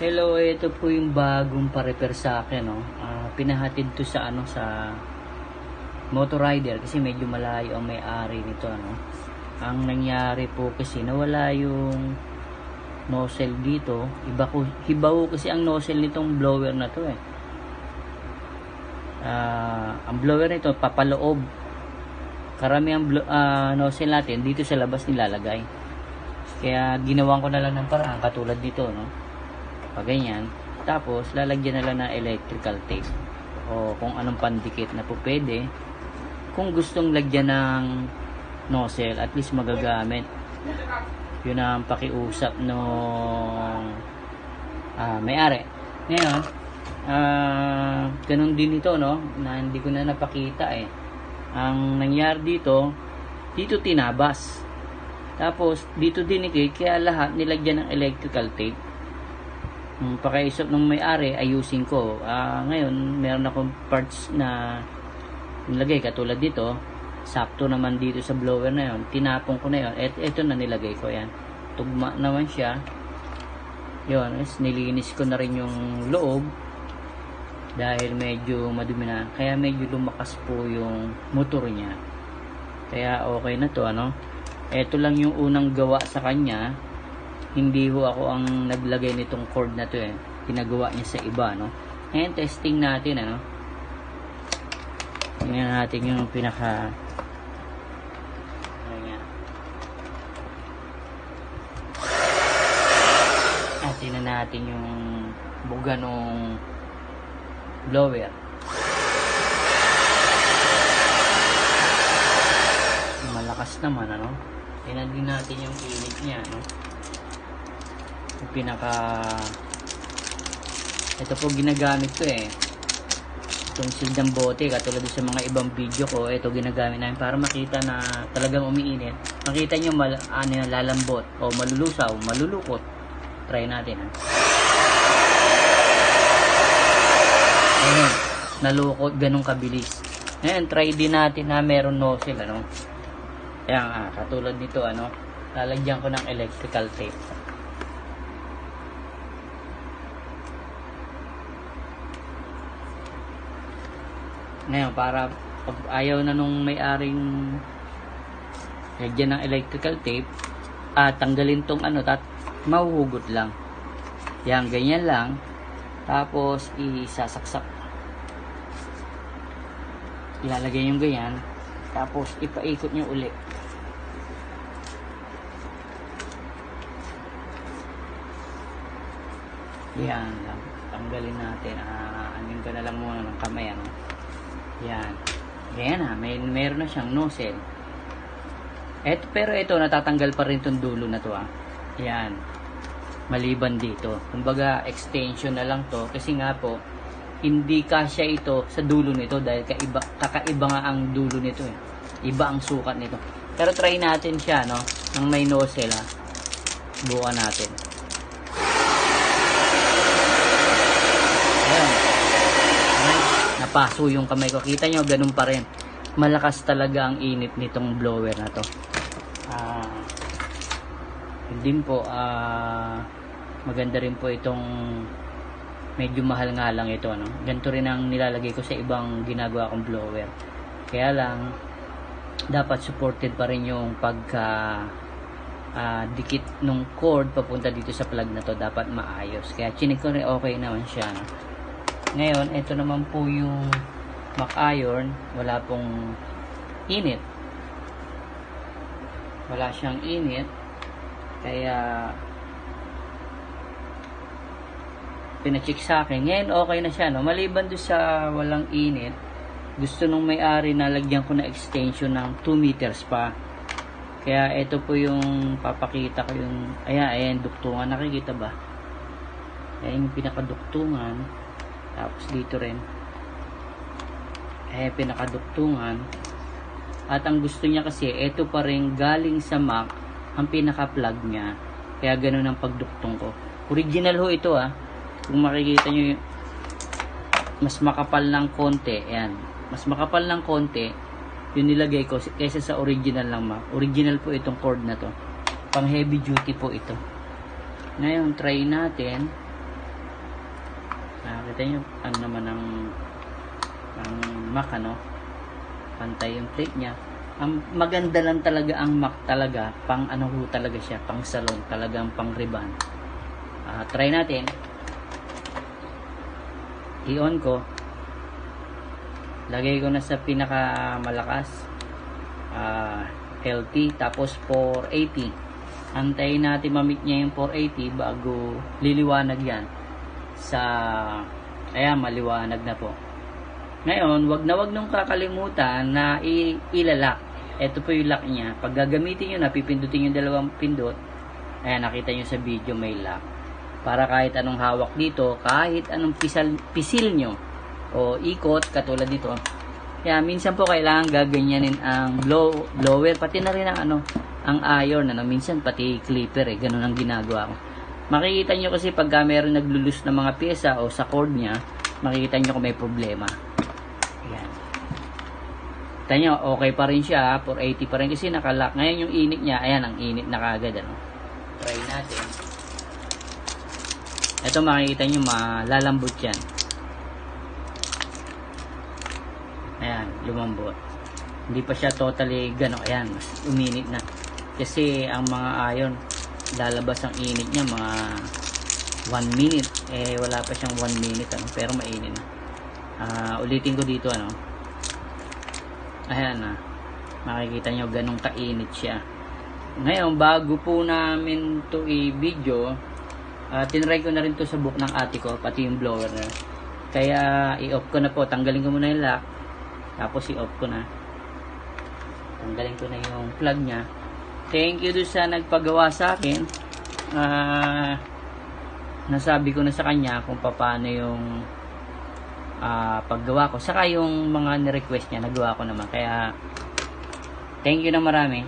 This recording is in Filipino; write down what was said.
Hello, ito po yung bagong pa-repair sa akin, no. Pinahatid to sa sa Motor Rider kasi medyo malayo ang may-ari nito, ano. Ang nangyari po kasi nawala yung nozzle dito. Hibaw kasi ang nozzle nitong blower na to eh. Ang blower nito papaloob. Karamihan nozzle natin dito sa labas nilalagay. Kaya ginawan ko na lang ng paraan katulad dito, no. Pag ganyan, tapos lalagyan na lang ng electrical tape o kung anong pandikit na po pwede. Kung gustong lagyan ng nozzle, at least magagamit. Yun ang pakiusap nung may-ari. Ngayon, ganun din ito, no, na hindi ko na napakita eh. Ang nangyari dito tinabas. Tapos dito din kaya lahat nilagyan ng electrical tape. Pakiusap ng may-ari, ayusin ko. Ngayon, meron akong parts na nilagay katulad dito. Sakto naman dito sa blower na yon. Tinapon ko na yon. Ito na nilagay ko yan. Tugma naman siya. Yun, nilinis ko na rin yung loob. Dahil medyo madumi na. Kaya medyo lumakas po yung motor niya. Kaya okay na to, ano. Ito lang yung unang gawa sa kanya. Hindi ho ako ang naglagay nitong cord na to eh. Pinagawa niya sa iba, no. Ngayon, testing natin, ano. Tingnan natin yung pinaka tingnan natin yung buga nung blower. Malakas naman, ano. Tingnan din natin yung init niya, no. Yung ito po ginagamit ko eh, itong sildang bote katulad sa mga ibang video ko. Ito ginagamit namin para makita na talagang umiinit. Makita nyo lalambot o malulusaw, malulukot. Try natin, ha. Ayun, nalukot, ganun kabilis. Ngayon, try din natin na meron nozzle, ano. Ayan, katulad nito, ano, lalagyan ko ng electrical tape. Ngayon, para pag ayaw na nung may-aring lagyan ng electrical tape, tanggalin tong mahuhugot lang. Yan, ganyan lang. Tapos, isasaksak. Ilalagay yung ganyan. Tapos, ipaikot nyo ulit. Yan lang. Tanggalin natin. Anin ko na lang muna ng kamay, ano. Yan. Yan na. Meron na siyang nozzle. Pero ito, natatanggal pa rin itong dulo na to, Yan. Maliban dito. Kumbaga, extension na lang to. Kasi nga po, hindi kasya ito sa dulo nito dahil kakaiba nga ang dulo nito eh. Iba ang sukat nito. Pero try natin siya, no? Nang may nozzle, buuan natin. Ayan. Napaso yung kamay ko. Kita nyo, ganun pa rin. Malakas talaga ang init nitong blower na to. Din po, maganda rin po itong medyo mahal nga lang ito, no? Ganito rin ang nilalagay ko sa ibang ginagawa kong blower. Kaya lang, dapat supported pa rin yung pagka dikit nung cord papunta dito sa plug na to. Dapat maayos. Kaya chinik ko rin, okay naman siya, no? Ngayon, ito naman po yung Mac iron. Wala pong init. Wala siyang init. Kaya pinacheck sa akin. Ngayon okay na siya, no? Maliban doon sa walang init, gusto nung may-ari na lagyan ko na extension ng 2 meters pa. Kaya ito po yung papakita ko yung ayan, duktungan. Nakikita ba? Ayan yung pinakaduktungan. Tapos dito rin. Pinakaduktungan. At ang gusto niya kasi, ito pa rin galing sa Mac ang pinaka-plug niya. Kaya ganun ang pagduktong ko. Original ho ito, Kung makikita nyo, mas makapal ng konti. Ayan. Mas makapal ng konti yung nilagay ko kaysa sa original lang, Mac. Original po itong cord na to. Pang heavy duty po ito. Ngayon, try natin. Nakita nyo, ano naman ang Mac, ano? Pantay yung plate niya. Ang maganda lang talaga ang Mac talaga, pang ano ho talaga siya, pang salon, talagang pang ribbon. Try natin. I-on ko. Lagay ko na sa pinaka malakas. LT, tapos 480. Antayin natin ma-meet niya yung 480 bago liliwanag yan sa, ayan, maliwanag na po. Ngayon, wag nung kakalimutan na ilalak. Ito po yung lock niya. Pag gagamitin nyo na, pipindutin yung dalawang pindot. Ayan, nakita nyo sa video may lock. Para kahit anong hawak dito, kahit anong pisil nyo o ikot, katulad dito. Kaya minsan po kailangan gaganyanin ang blower, pati na rin ang ang iron, minsan pati clipper, ganun ang ginagawa ko. Makikita nyo kasi pagka meron naglulus ng mga pyesa o sa cord nya, makikita nyo kung may problema. Ayan. Kita nyo, okay pa rin siya, 480 pa rin kasi nakalock. Ngayon yung init niya, ayan, ang init na kagad, Try natin. Ito makikita nyo, malalambot yan. Ayan, lumambot. Hindi pa siya totally gano'n. Ayan, mas uminit na. Kasi ang mga iron, lalabas ang init niya mga 1 minute. Wala pa siyang 1 minute, pero mainit na. Ulitin ko dito, Ayan, makikita nyo ganong kainit siya. Ngayon, bago po namin to i-video, tinry ko na rin to sa book ng ate ko, pati yung blower na. Kaya, i-off ko na po. Tanggalin ko muna yung lock. Tapos i-off ko na. Tanggalin ko na yung plug nya. Thank you doon sa nagpagawa sa akin. Nasabi ko na sa kanya kung paano yung paggawa ko. Saka yung mga ni-request niya, nagawa ko naman. Kaya, thank you na marami.